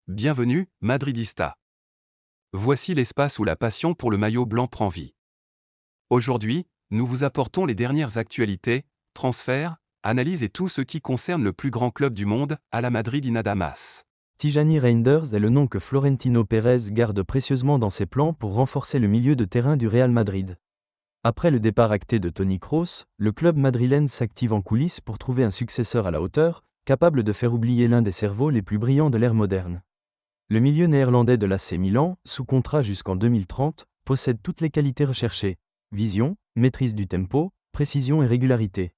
Bienvenue, Madridista. Voici l'espace où la passion pour le maillot blanc prend vie. Aujourd'hui, nous vous apportons les dernières actualités, transferts, analyses et tout ce qui concerne le plus grand club du monde, à la Madrid y nada más. Tijani Reinders est le nom que Florentino Pérez garde précieusement dans ses plans pour renforcer le milieu de terrain du Real Madrid. Après le départ acté de Toni Kroos, le club madrilène s'active en coulisses pour trouver un successeur à la hauteur, capable de faire oublier l'un des cerveaux les plus brillants de l'ère moderne. Le milieu néerlandais de l'AC Milan, sous contrat jusqu'en 2030, possède toutes les qualités recherchées: vision, maîtrise du tempo, précision et régularité.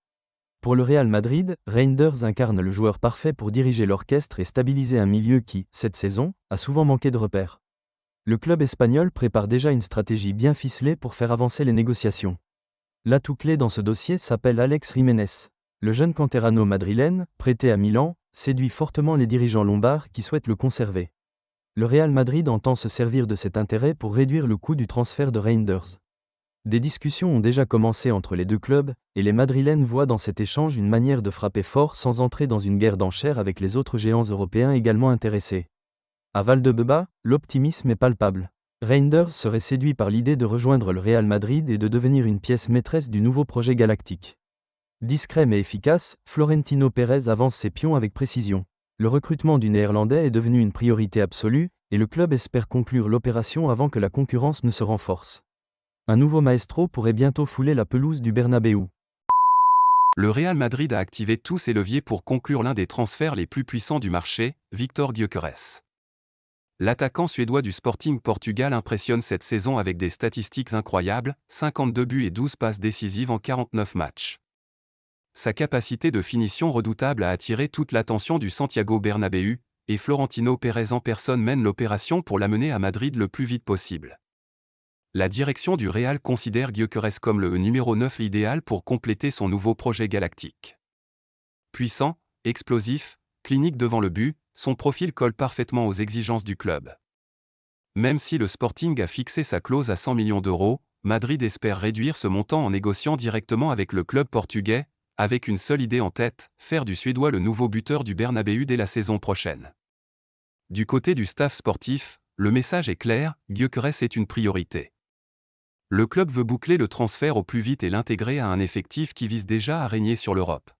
Pour le Real Madrid, Reinders incarne le joueur parfait pour diriger l'orchestre et stabiliser un milieu qui, cette saison, a souvent manqué de repères. Le club espagnol prépare déjà une stratégie bien ficelée pour faire avancer les négociations. L'atout clé dans ce dossier s'appelle Alex Jiménez. Le jeune canterano madrilène, prêté à Milan, séduit fortement les dirigeants lombards qui souhaitent le conserver. Le Real Madrid entend se servir de cet intérêt pour réduire le coût du transfert de Reinders. Des discussions ont déjà commencé entre les deux clubs, et les Madrilènes voient dans cet échange une manière de frapper fort sans entrer dans une guerre d'enchères avec les autres géants européens également intéressés. À Valdebeba, l'optimisme est palpable. Reinders serait séduit par l'idée de rejoindre le Real Madrid et de devenir une pièce maîtresse du nouveau projet galactique. Discret mais efficace, Florentino Pérez avance ses pions avec précision. Le recrutement du Néerlandais est devenu une priorité absolue, et le club espère conclure l'opération avant que la concurrence ne se renforce. Un nouveau maestro pourrait bientôt fouler la pelouse du Bernabéu. Le Real Madrid a activé tous ses leviers pour conclure l'un des transferts les plus puissants du marché, Víctor Gyökeres. L'attaquant suédois du Sporting Portugal impressionne cette saison avec des statistiques incroyables, 52 buts et 12 passes décisives en 49 matchs. Sa capacité de finition redoutable a attiré toute l'attention du Santiago Bernabéu, et Florentino Pérez en personne mène l'opération pour l'amener à Madrid le plus vite possible. La direction du Real considère Gyökeres comme le numéro 9 idéal pour compléter son nouveau projet galactique. Puissant, explosif, clinique devant le but, son profil colle parfaitement aux exigences du club. Même si le Sporting a fixé sa clause à 100 millions d'euros, Madrid espère réduire ce montant en négociant directement avec le club portugais, avec une seule idée en tête, faire du Suédois le nouveau buteur du Bernabéu dès la saison prochaine. Du côté du staff sportif, le message est clair, Gyökeres est une priorité. Le club veut boucler le transfert au plus vite et l'intégrer à un effectif qui vise déjà à régner sur l'Europe.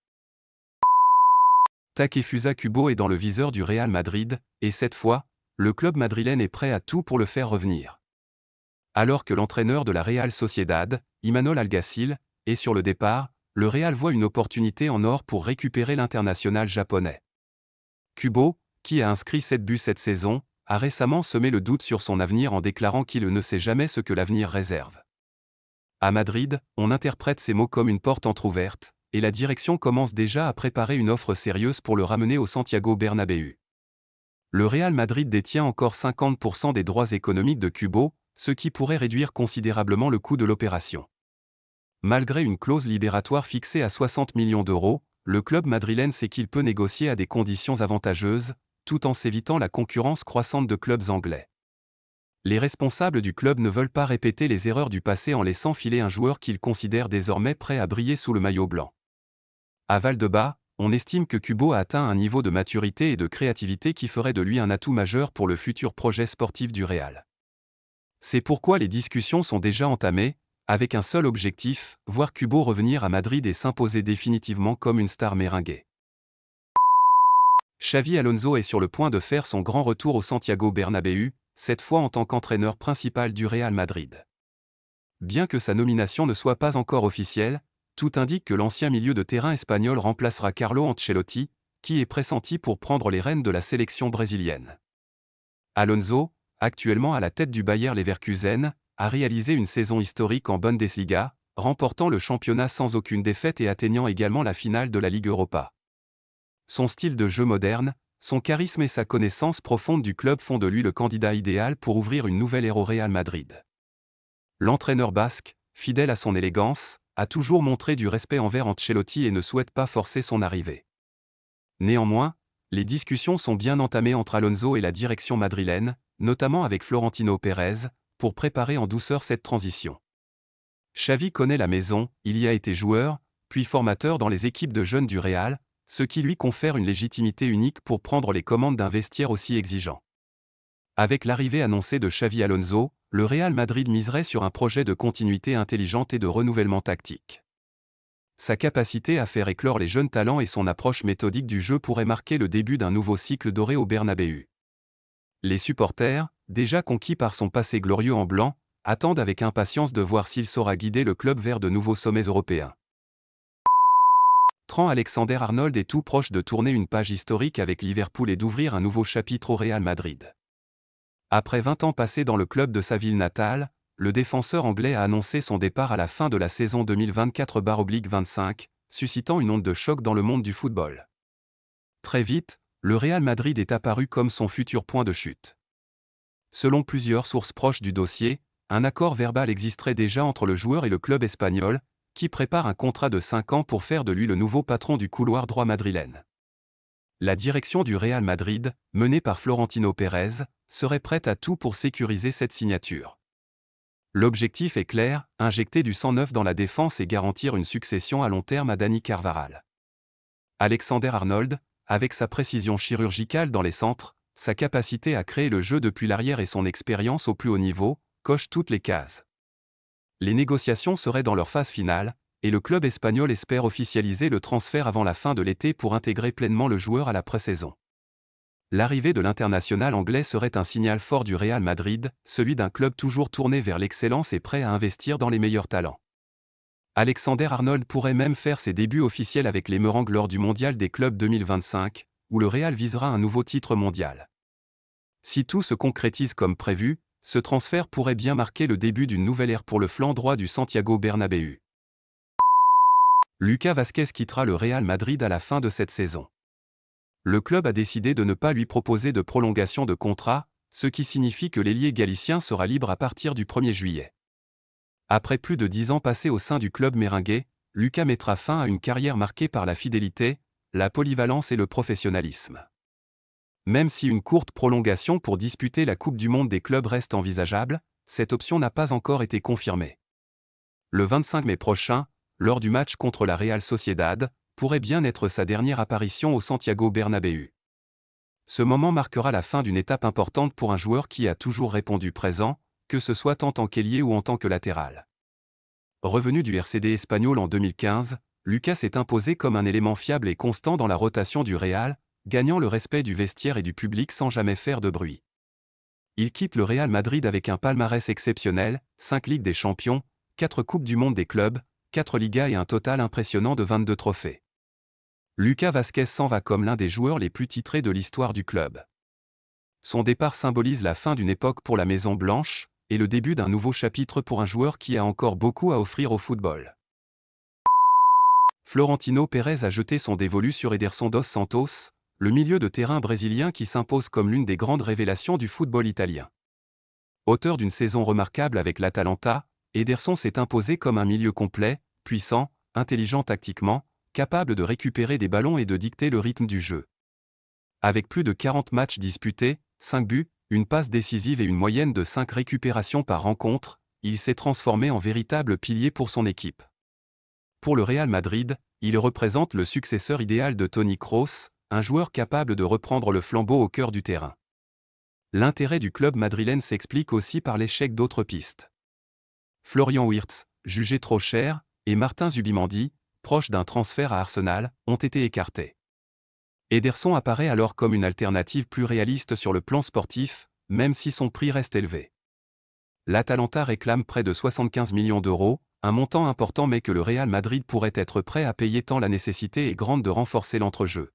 Takefusa Kubo est dans le viseur du Real Madrid, et cette fois, le club madrilène est prêt à tout pour le faire revenir. Alors que l'entraîneur de la Real Sociedad, Imanol Alguacil, est sur le départ, le Real voit une opportunité en or pour récupérer l'international japonais. Kubo, qui a inscrit 7 buts cette saison, a récemment semé le doute sur son avenir en déclarant qu'il ne sait jamais ce que l'avenir réserve. À Madrid, on interprète ces mots comme une porte entrouverte, et la direction commence déjà à préparer une offre sérieuse pour le ramener au Santiago Bernabéu. Le Real Madrid détient encore 50% des droits économiques de Kubo, ce qui pourrait réduire considérablement le coût de l'opération. Malgré une clause libératoire fixée à 60 millions d'euros, le club madrilène sait qu'il peut négocier à des conditions avantageuses, tout en s'évitant la concurrence croissante de clubs anglais. Les responsables du club ne veulent pas répéter les erreurs du passé en laissant filer un joueur qu'ils considèrent désormais prêt à briller sous le maillot blanc. À Valdebeba, on estime que Kubo a atteint un niveau de maturité et de créativité qui ferait de lui un atout majeur pour le futur projet sportif du Real. C'est pourquoi les discussions sont déjà entamées, avec un seul objectif, voir Kubo revenir à Madrid et s'imposer définitivement comme une star merengue. Xavi Alonso est sur le point de faire son grand retour au Santiago Bernabéu, cette fois en tant qu'entraîneur principal du Real Madrid. Bien que sa nomination ne soit pas encore officielle, tout indique que l'ancien milieu de terrain espagnol remplacera Carlo Ancelotti, qui est pressenti pour prendre les rênes de la sélection brésilienne. Alonso, actuellement à la tête du Bayer Leverkusen, a réalisé une saison historique en Bundesliga, remportant le championnat sans aucune défaite et atteignant également la finale de la Ligue Europa. Son style de jeu moderne, son charisme et sa connaissance profonde du club font de lui le candidat idéal pour ouvrir une nouvelle ère au Real Madrid. L'entraîneur basque, fidèle à son élégance, a toujours montré du respect envers Ancelotti et ne souhaite pas forcer son arrivée. Néanmoins, les discussions sont bien entamées entre Alonso et la direction madrilène, notamment avec Florentino Pérez, pour préparer en douceur cette transition. Xavi connaît la maison, il y a été joueur, puis formateur dans les équipes de jeunes du Real, ce qui lui confère une légitimité unique pour prendre les commandes d'un vestiaire aussi exigeant. Avec l'arrivée annoncée de Xavi Alonso, le Real Madrid miserait sur un projet de continuité intelligente et de renouvellement tactique. Sa capacité à faire éclore les jeunes talents et son approche méthodique du jeu pourraient marquer le début d'un nouveau cycle doré au Bernabéu. Les supporters, déjà conquis par son passé glorieux en blanc, attendent avec impatience de voir s'il saura guider le club vers de nouveaux sommets européens. Trent Alexander-Arnold est tout proche de tourner une page historique avec Liverpool et d'ouvrir un nouveau chapitre au Real Madrid. Après 20 ans passés dans le club de sa ville natale, le défenseur anglais a annoncé son départ à la fin de la saison 2024-25, suscitant une onde de choc dans le monde du football. Très vite, le Real Madrid est apparu comme son futur point de chute. Selon plusieurs sources proches du dossier, un accord verbal existerait déjà entre le joueur et le club espagnol, qui prépare un contrat de 5 ans pour faire de lui le nouveau patron du couloir droit madrilène. La direction du Real Madrid, menée par Florentino Pérez, serait prête à tout pour sécuriser cette signature. L'objectif est clair, injecter du sang neuf dans la défense et garantir une succession à long terme à Dani Carvajal. Alexander-Arnold, avec sa précision chirurgicale dans les centres, sa capacité à créer le jeu depuis l'arrière et son expérience au plus haut niveau, coche toutes les cases. Les négociations seraient dans leur phase finale, et le club espagnol espère officialiser le transfert avant la fin de l'été pour intégrer pleinement le joueur à la pré-saison. L'arrivée de l'international anglais serait un signal fort du Real Madrid, celui d'un club toujours tourné vers l'excellence et prêt à investir dans les meilleurs talents. Alexander-Arnold pourrait même faire ses débuts officiels avec les Merengues lors du Mondial des clubs 2025, où le Real visera un nouveau titre mondial. Si tout se concrétise comme prévu, ce transfert pourrait bien marquer le début d'une nouvelle ère pour le flanc droit du Santiago Bernabéu. Lucas Vázquez quittera le Real Madrid à la fin de cette saison. Le club a décidé de ne pas lui proposer de prolongation de contrat, ce qui signifie que l'ailier galicien sera libre à partir du 1er juillet. Après plus de 10 ans passés au sein du club merengue, Lucas mettra fin à une carrière marquée par la fidélité, la polyvalence et le professionnalisme. Même si une courte prolongation pour disputer la Coupe du Monde des clubs reste envisageable, cette option n'a pas encore été confirmée. Le 25 mai prochain, lors du match contre la Real Sociedad, pourrait bien être sa dernière apparition au Santiago Bernabéu. Ce moment marquera la fin d'une étape importante pour un joueur qui a toujours répondu présent, que ce soit tant en tant qu'ailier ou en tant que latéral. Revenu du RCD espagnol en 2015, Lucas s'est imposé comme un élément fiable et constant dans la rotation du Real, gagnant le respect du vestiaire et du public sans jamais faire de bruit. Il quitte le Real Madrid avec un palmarès exceptionnel, 5 Ligues des Champions, 4 Coupes du Monde des clubs, 4 Ligas et un total impressionnant de 22 trophées. Lucas Vázquez s'en va comme l'un des joueurs les plus titrés de l'histoire du club. Son départ symbolise la fin d'une époque pour la Maison Blanche, et le début d'un nouveau chapitre pour un joueur qui a encore beaucoup à offrir au football. Florentino Pérez a jeté son dévolu sur Ederson dos Santos, le milieu de terrain brésilien qui s'impose comme l'une des grandes révélations du football italien. Auteur d'une saison remarquable avec l'Atalanta, Ederson s'est imposé comme un milieu complet, puissant, intelligent tactiquement, capable de récupérer des ballons et de dicter le rythme du jeu. Avec plus de 40 matchs disputés, 5 buts, une passe décisive et une moyenne de 5 récupérations par rencontre, il s'est transformé en véritable pilier pour son équipe. Pour le Real Madrid, il représente le successeur idéal de Toni Kroos, un joueur capable de reprendre le flambeau au cœur du terrain. L'intérêt du club madrilène s'explique aussi par l'échec d'autres pistes. Florian Wirtz, jugé trop cher, et Martin Zubimendi, proche d'un transfert à Arsenal, ont été écartés. Ederson apparaît alors comme une alternative plus réaliste sur le plan sportif, même si son prix reste élevé. L'Atalanta réclame près de 75 millions d'euros, un montant important mais que le Real Madrid pourrait être prêt à payer tant la nécessité est grande de renforcer l'entrejeu.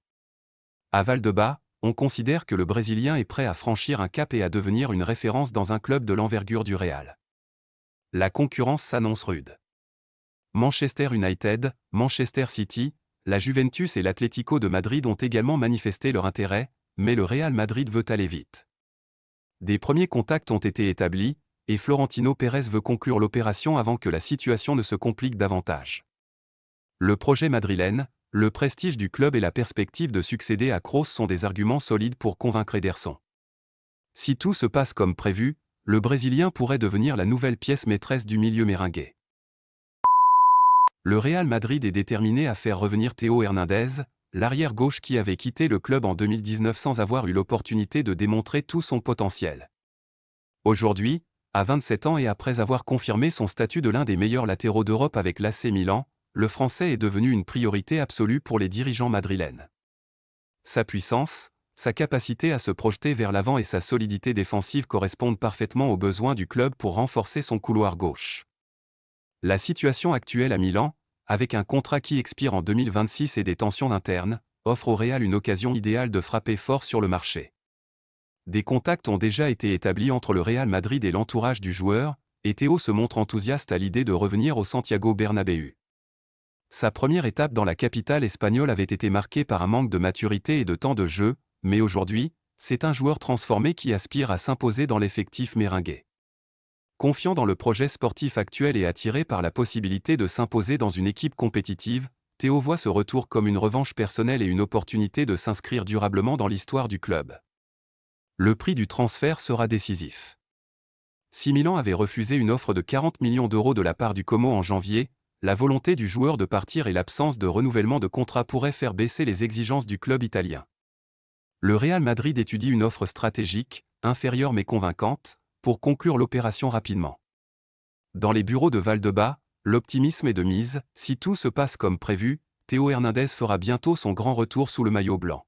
À Valdebebas, on considère que le Brésilien est prêt à franchir un cap et à devenir une référence dans un club de l'envergure du Real. La concurrence s'annonce rude. Manchester United, Manchester City, la Juventus et l'Atlético de Madrid ont également manifesté leur intérêt, mais le Real Madrid veut aller vite. Des premiers contacts ont été établis, et Florentino Pérez veut conclure l'opération avant que la situation ne se complique davantage. Le projet madrilène, le prestige du club et la perspective de succéder à Kroos sont des arguments solides pour convaincre Ederson. Si tout se passe comme prévu, le Brésilien pourrait devenir la nouvelle pièce maîtresse du milieu merengue. Le Real Madrid est déterminé à faire revenir Théo Hernandez, l'arrière-gauche qui avait quitté le club en 2019 sans avoir eu l'opportunité de démontrer tout son potentiel. Aujourd'hui, à 27 ans et après avoir confirmé son statut de l'un des meilleurs latéraux d'Europe avec l'AC Milan, le Français est devenu une priorité absolue pour les dirigeants madrilènes. Sa puissance, sa capacité à se projeter vers l'avant et sa solidité défensive correspondent parfaitement aux besoins du club pour renforcer son couloir gauche. La situation actuelle à Milan, avec un contrat qui expire en 2026 et des tensions internes, offre au Real une occasion idéale de frapper fort sur le marché. Des contacts ont déjà été établis entre le Real Madrid et l'entourage du joueur, et Théo se montre enthousiaste à l'idée de revenir au Santiago Bernabéu. Sa première étape dans la capitale espagnole avait été marquée par un manque de maturité et de temps de jeu, mais aujourd'hui, c'est un joueur transformé qui aspire à s'imposer dans l'effectif méringué. Confiant dans le projet sportif actuel et attiré par la possibilité de s'imposer dans une équipe compétitive, Théo voit ce retour comme une revanche personnelle et une opportunité de s'inscrire durablement dans l'histoire du club. Le prix du transfert sera décisif. Si Milan avait refusé une offre de 40 millions d'euros de la part du Como en janvier, la volonté du joueur de partir et l'absence de renouvellement de contrat pourraient faire baisser les exigences du club italien. Le Real Madrid étudie une offre stratégique, inférieure mais convaincante, pour conclure l'opération rapidement. Dans les bureaux de Valdebebas, l'optimisme est de mise, si tout se passe comme prévu, Théo Hernandez fera bientôt son grand retour sous le maillot blanc.